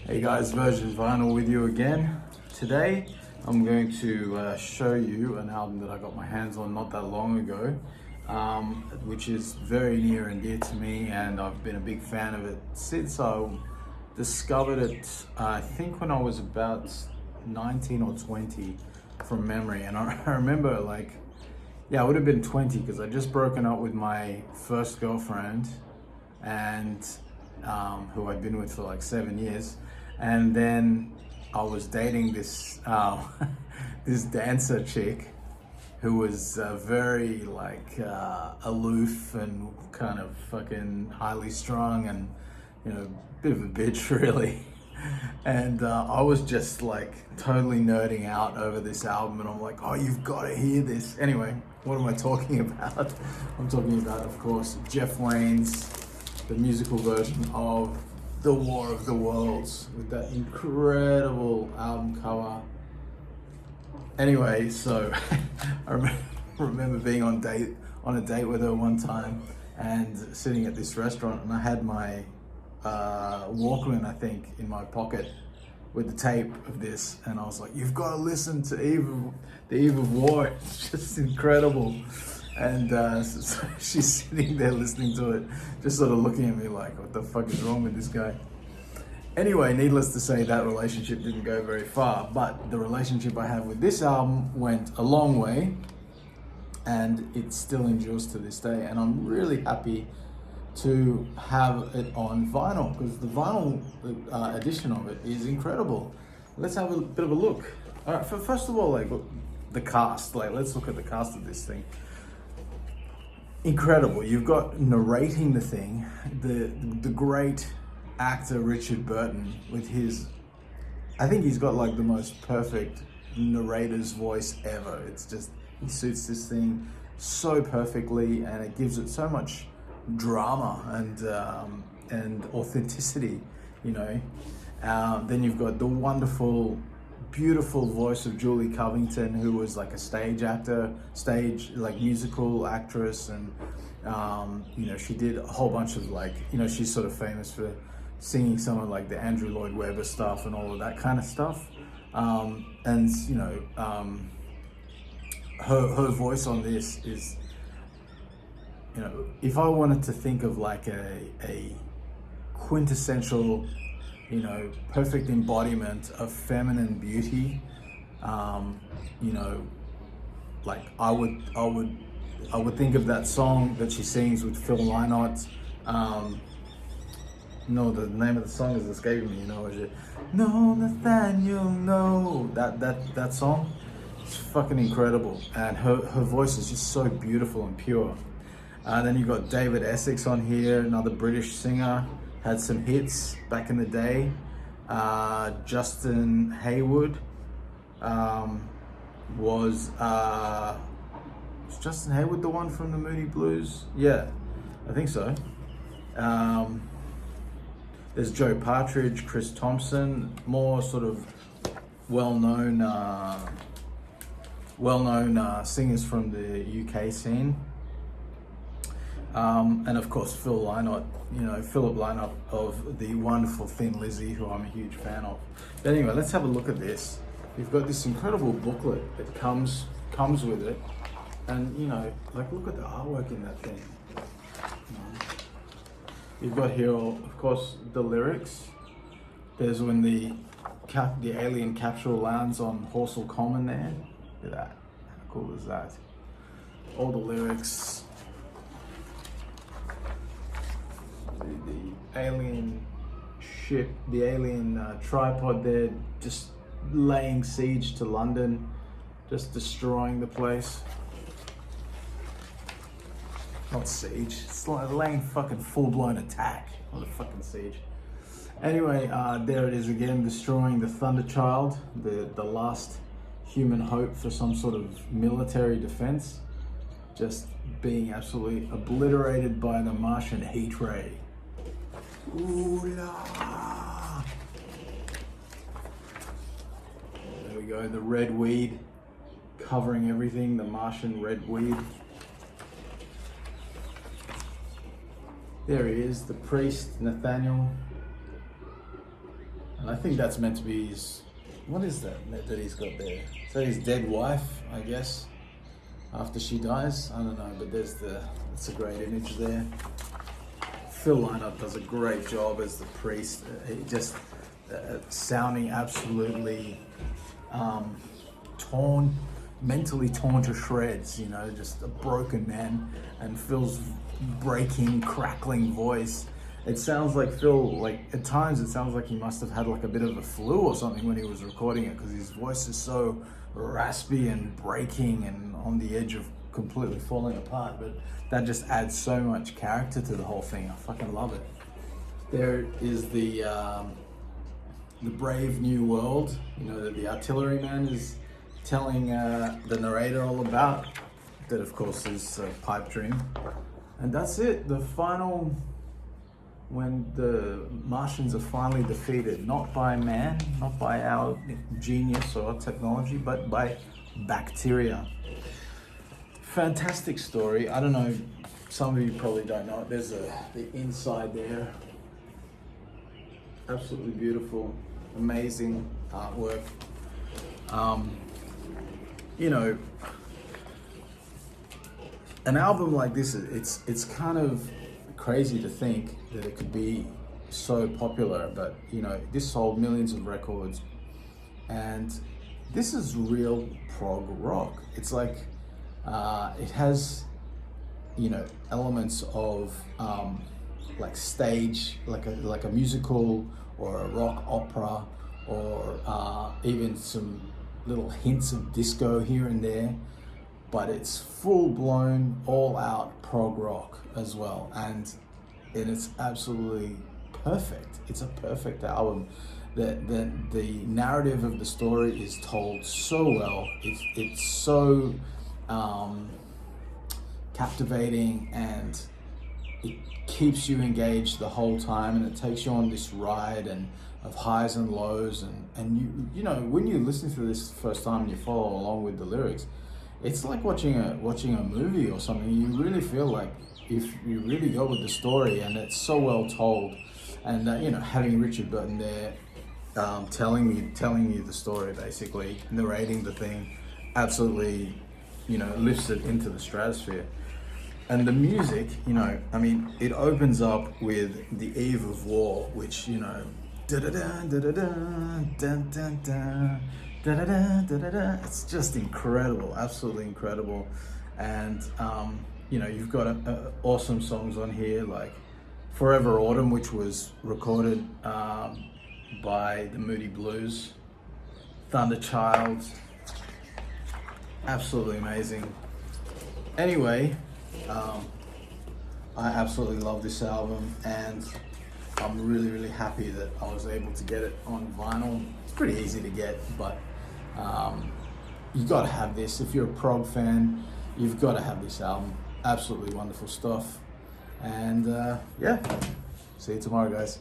Hey guys, Virgin Vinyl with you again. Today I'm going to show you an album that I got my hands on not that long ago, which is very near and dear to me, and I've been a big fan of it since I discovered it, I think when I was about 19 or 20 from memory. And I remember I would have been 20 because I'd just broken up with my first girlfriend, and who I'd been with for like 7 years. And then I was dating this this dancer chick who was very aloof and kind of fucking highly strung and, you know, bit of a bitch really. And I was just like totally nerding out over this album, and I'm like, oh, you've got to hear this. Anyway, what am I talking about? I'm talking about, of course, Jeff Wayne's, the musical version of The War of the Worlds, with that incredible album cover. Anyway, so I remember being on a date with her one time and sitting at this restaurant, and I had my Walkman, I think, in my pocket with the tape of this, and I was like, you've got to listen to the Eve of War. It's just incredible. And so she's sitting there listening to it, just sort of looking at me like, what the fuck is wrong with this guy? Anyway, needless to say, that relationship didn't go very far, but the relationship I have with this album went a long way, and it still endures to this day. And I'm really happy to have it on vinyl, because the vinyl edition of it is incredible. Let's have a bit of a look. All right, first of all, the cast. Let's look at the cast of this thing. Incredible. You've got narrating the thing, the great actor Richard Burton with his, I think he's got like the most perfect narrator's voice ever. It's just, he suits this thing so perfectly, and it gives it so much drama and authenticity, you know. Then you've got the wonderful, beautiful voice of Julie Covington, who was like a stage actor, musical actress, and you know, she did a whole bunch of she's sort of famous for singing some of like the Andrew Lloyd Webber stuff and all of that kind of stuff. And you know, her voice on this is, you know, if I wanted to think of like a quintessential, you know, perfect embodiment of feminine beauty, you know, like I would think of that song that she sings with Phil Lynott. No, the name of the song is escaping me. You know, is it? No, Nathaniel, no. That song, it's fucking incredible, and her voice is just so beautiful and pure. Then you've got David Essex on here, another British singer. Had some hits back in the day. Justin Hayward was Justin Hayward the one from the Moody Blues? Yeah, I think so. There's Joe Partridge, Chris Thompson, more sort of well-known singers from the UK scene. And of course, Phil Lynott, you know, Philip Lynott of the wonderful Thin Lizzy, who I'm a huge fan of. But anyway, let's have a look at this. You've got this incredible booklet that comes with it. And, you know, like, look at the artwork in that thing. You've got here, of course, the lyrics. There's when the alien capsule lands on Horsell Common there. Look at that. How cool is that? All the lyrics. The alien ship, the alien tripod there, just laying siege to London, just destroying the place. Not siege, it's like laying fucking full-blown attack, not a fucking siege. Anyway, there it is again, destroying the Thunder Child, the last human hope for some sort of military defense, just being absolutely obliterated by the Martian heat ray. Ooh la! There we go, the red weed covering everything, the Martian red weed. There he is, the priest, Nathaniel. And I think that's meant to be his, what is that he's got there? Is that his dead wife, I guess, after she dies? I don't know, but it's a great image there. Phil Lynott does a great job as the priest. He just sounding absolutely mentally torn to shreds, you know, just a broken man. And Phil's breaking, crackling voice. It sounds like Phil, like at times it sounds like he must have had like a bit of a flu or something when he was recording it, because his voice is so raspy and breaking and on the edge of completely falling apart. But that just adds so much character to the whole thing. I fucking love it. There is the Brave New World, you know, that the artilleryman is telling the narrator all about. That of course is a pipe dream. And that's it, the final, when the Martians are finally defeated, not by man, not by our genius or our technology, but by bacteria. Fantastic story. I don't know, some of you probably don't know it. There's the inside there. Absolutely beautiful, amazing artwork. You know, an album like this, it's kind of crazy to think that it could be so popular, but you know, this sold millions of records, and this is real prog rock. It's like it has, you know, elements of like stage, like a musical or a rock opera, or even some little hints of disco here and there, but it's full-blown, all-out prog rock as well, and it's absolutely perfect. It's a perfect album. The narrative of the story is told so well. It's so captivating, and it keeps you engaged the whole time, and it takes you on this ride and of highs and lows, and you know, when you listen to this first time and you follow along with the lyrics, it's like watching a movie or something. You really feel like if you really go with the story, and it's so well told. And you know, having Richard Burton there telling you the story, basically narrating the thing, absolutely, you know, lifts it into the stratosphere. And the music, you know, I mean, it opens up with The Eve of War, which, you know, it's just incredible, absolutely incredible. And you know, you've got awesome songs on here like Forever Autumn, which was recorded by the Moody Blues, Thunder Child, absolutely amazing. Anyway, I absolutely love this album, and I'm really happy that I was able to get it on vinyl. It's pretty easy to get, but you gotta have this. If you're a prog fan, you've gotta have this album. Absolutely wonderful stuff. And yeah, see you tomorrow, guys.